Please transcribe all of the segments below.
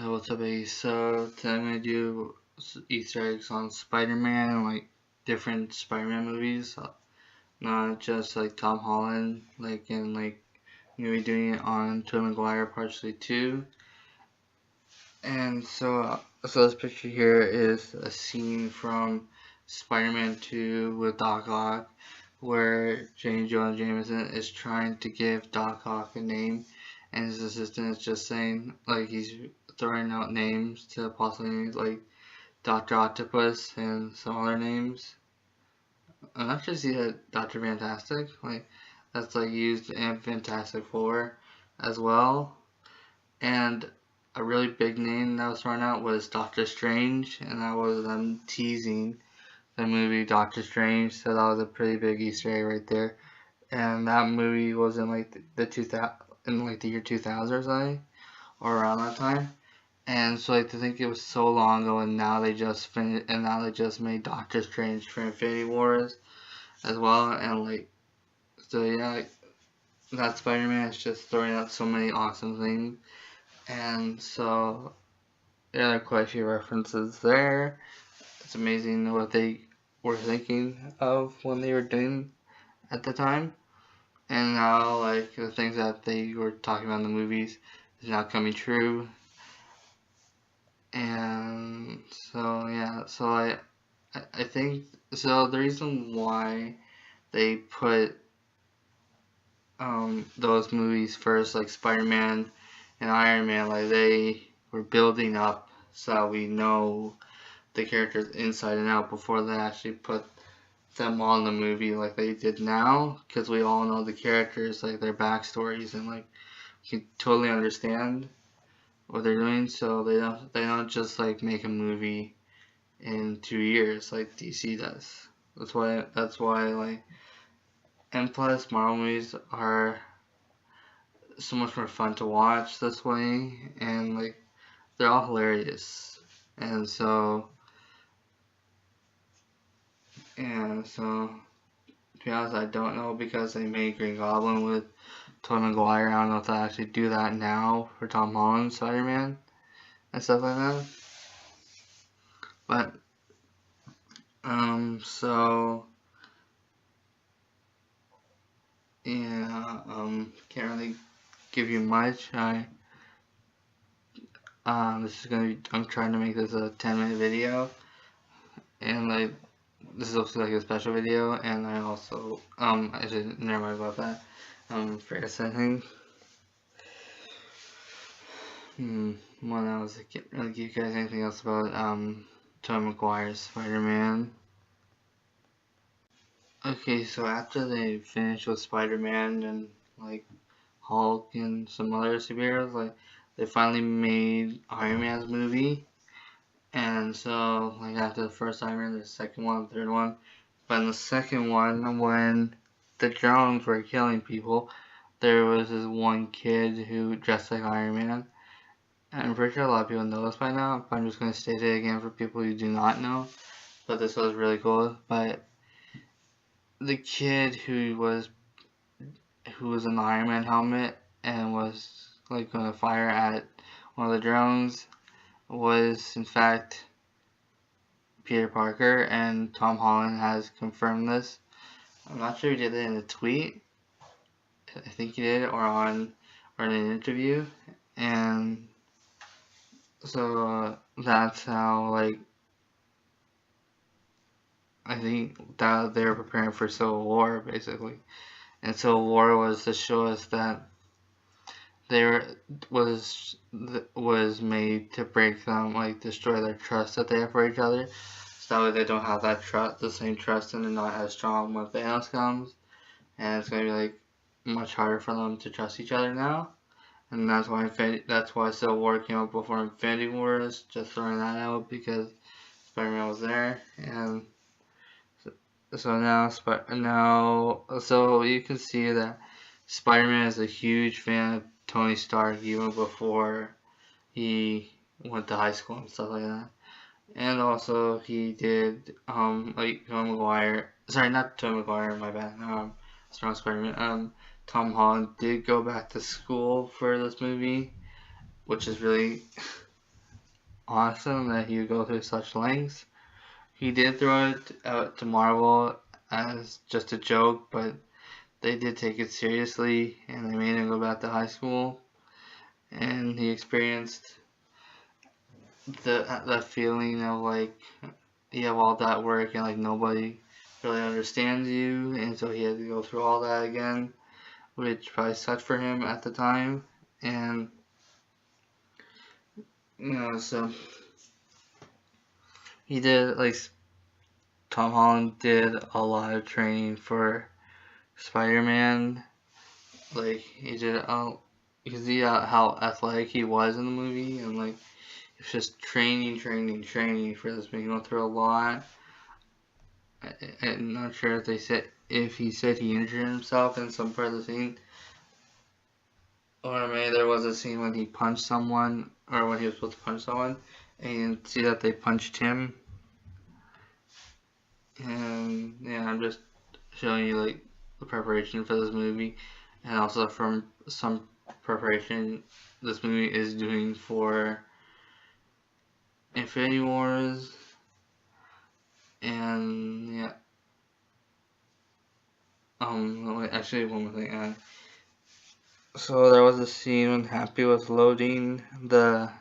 What's up, Ace? So today I'm gonna do Easter eggs on Spider-Man and like different Spider-Man movies, not just like Tom Holland, like and like I'm gonna be doing it on Tobey Maguire partially too. And so this picture here is a scene from Spider-Man 2 with Doc Ock, where James Jonah Jameson is trying to give Doc Ock a name, and his assistant is just saying, like, he's throwing out names to possibly, like, Dr. Octopus and some other names. I'm not sure see that Dr. Fantastic, like, that's, like, used in Fantastic Four as well. And a really big name that was thrown out was Doctor Strange, and that was them teasing the movie Doctor Strange, so that was a pretty big Easter egg right there. And that movie was in like the 2000 in like the year 2000 or something, or around that time. And so like to think it was so long ago, and now they just finished, and now they just made Doctor Strange for Infinity Wars as well, and like so yeah, like, that Spider-Man is just throwing out so many awesome things, and so yeah, there are quite a few references there. It's amazing what they were thinking of when they were doing at the time. And now, like, the things that they were talking about in the movies is now coming true. And so, yeah, so I think, so the reason why they put those movies first, like Spider-Man and Iron Man, like, they were building up so that we know the characters inside and out before they actually put them on the movie like they did now, because we all know the characters, like their backstories, and like you can totally understand what they're doing. So they don't just like make a movie in 2 years like DC does. That's why like, and plus Marvel movies are so much more fun to watch this way, and like they're all hilarious. And so so to be honest, I don't know, because they made Green Goblin with Tobey Maguire. I don't know if they actually do that now for Tom Holland Spider-Man and stuff like that. But so yeah, can't really give you much. This is gonna be. I'm trying to make this a 10-minute video, and like this is also like a special video, and I also I should never mind about that. Forget something. What else? I can't really give you guys anything else about Tobey Maguire's Spider-Man. Okay, so after they finished with Spider-Man and like Hulk and some other superheroes, like they finally made Iron Man's movie. And so like after the first Iron Man, the second one, third one. But in the second one, when the drones were killing people, there was this one kid who dressed like Iron Man. I'm pretty sure a lot of people know this by now, but I'm just going to state it again for people who do not know. But this was really cool. But the kid who was an Iron Man helmet and was like going to fire at one of the drones was in fact Peter Parker, and Tom Holland has confirmed this. I'm not sure he did it in a tweet. I think he did, or in an interview, and so that's how like I think that they're preparing for Civil War basically, and Civil War was to show us that there was made to break them, like destroy their trust that they have for each other, so that way they don't have that trust, the same trust, and they're not as strong when Thanos comes, and it's gonna be like much harder for them to trust each other now, and that's why Civil War came up before Infinity Wars. Just throwing that out because Spider-Man was there, and so so you can see that Spider-Man is a huge fan of Tony Stark even before he went to high school and stuff like that. And also he did like Tobey Maguire. Sorry, not Tobey Maguire. My bad. Strong Spider-Man. Tom Holland did go back to school for this movie, which is really awesome that he would go through such lengths. He did throw it out to Marvel as just a joke, but they did take it seriously and they made him go back to high school. And he experienced that feeling of like you have all that work and like nobody really understands you, and so he had to go through all that again, which probably sucked for him at the time. And so he did like Tom Holland did a lot of training for Spider-Man. Like he did, you can see how athletic he was in the movie, and like it's just training for this movie. He went through a lot. I'm not sure if he said he injured himself in some part of the scene, or maybe there was a scene when he punched someone, or when he was supposed to punch someone, and you can see that they punched him. And yeah, I'm just showing you like the preparation for this movie, and also from some preparation this movie is doing for Infinity Wars. And yeah, actually one more thing. So there was a scene when Happy was loading the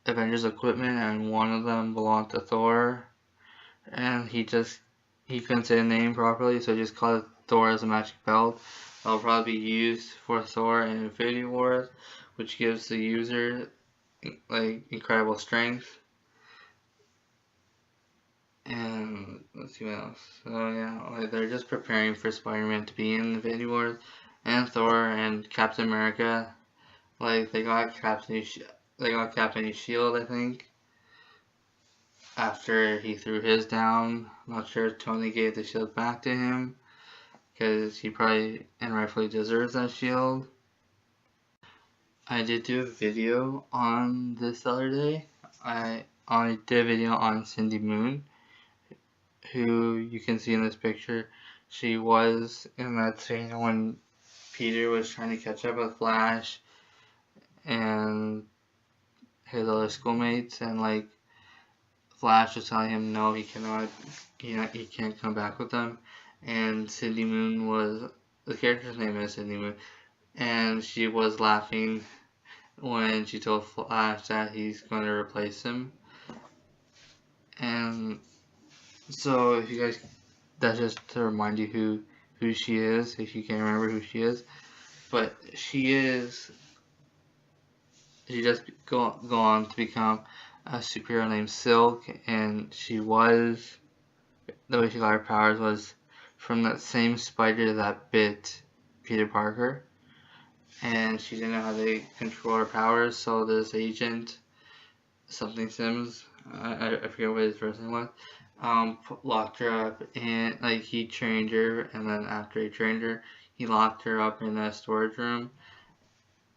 Avengers equipment, and one of them belonged to Thor, and he couldn't say the name properly, so he just called it Thor as a magic belt. That'll probably be used for Thor and Infinity Wars, which gives the user like incredible strength. And let's see what else. So yeah, like they're just preparing for Spider-Man to be in Infinity Wars, and Thor and Captain America. Like they got Captain Shield, I think, after he threw his down. I'm not sure if Tony gave the shield back to him, because he probably and rightfully deserves that shield. I did do a video on this other day. I did a video on Cindy Moon, who you can see in this picture. She was in that scene when Peter was trying to catch up with Flash and his other schoolmates, and like Flash was telling him no, he can't come back with them. And Cindy Moon was, the character's name is Cindy Moon, and she was laughing when she told Flash that he's going to replace him. And so if you guys, that's just to remind you who she is, if you can't remember who she is. But she just go on to become a superhero named Silk, and the way she got her powers was from that same spider that bit Peter Parker, and she didn't know how to control her powers, so this agent, something Sims, I forget what his first name was, locked her up, and like he trained her, and then after he trained her, he locked her up in a storage room.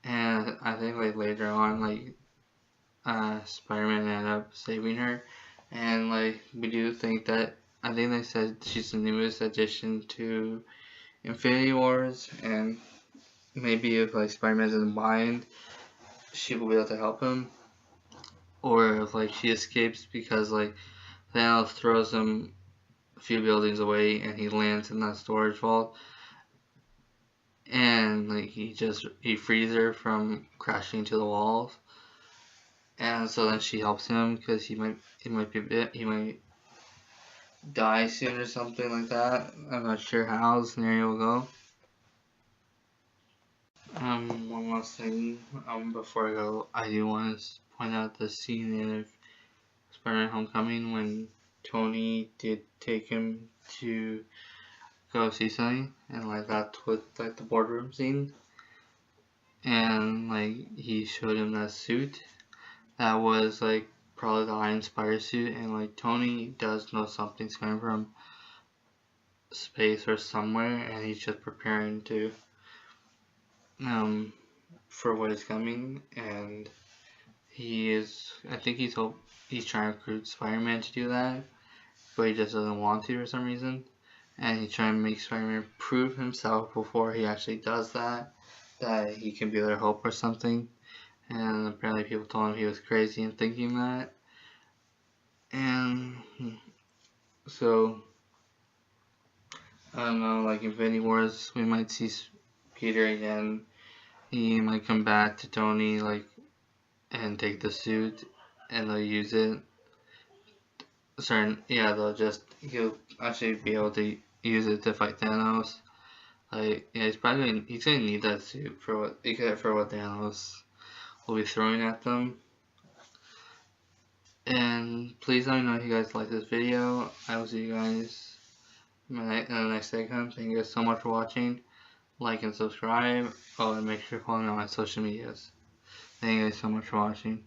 And I think like later on, like Spider-Man ended up saving her, and like we do think that, I think they said she's the newest addition to Infinity Wars, and maybe if like Spider-Man's in the bind, she will be able to help him, or if like she escapes because like Thanos throws him a few buildings away and he lands in that storage vault, and like he frees her from crashing into the walls, and so then she helps him because he might die soon or something like that. I'm not sure how the scenario will go. One last thing, before I go, I do want to point out the scene in Spider-Man Homecoming when Tony did take him to go see something, and like that's with like the boardroom scene, and like he showed him that suit that was like probably the Iron Spider suit, and like Tony does know something's coming from space or somewhere, and he's just preparing to for what is coming, and I think he's trying to recruit Spider-Man to do that, but he just doesn't want to for some reason, and he's trying to make Spider-Man prove himself before he actually does that he can be their hope or something. and apparently people told him he was crazy in thinking that. And so I don't know, like Infinity Wars, we might see Peter again. He might come back to Tony, like, and take the suit, and they'll use it. He'll actually be able to use it to fight Thanos. Like, yeah, he's gonna need that suit for what Thanos will be throwing at them. And please let me know if you guys like this video. I will see you guys in the next segment. Thank you guys so much for watching. Like and subscribe. Oh, and make sure to follow me on my social medias. Thank you guys so much for watching.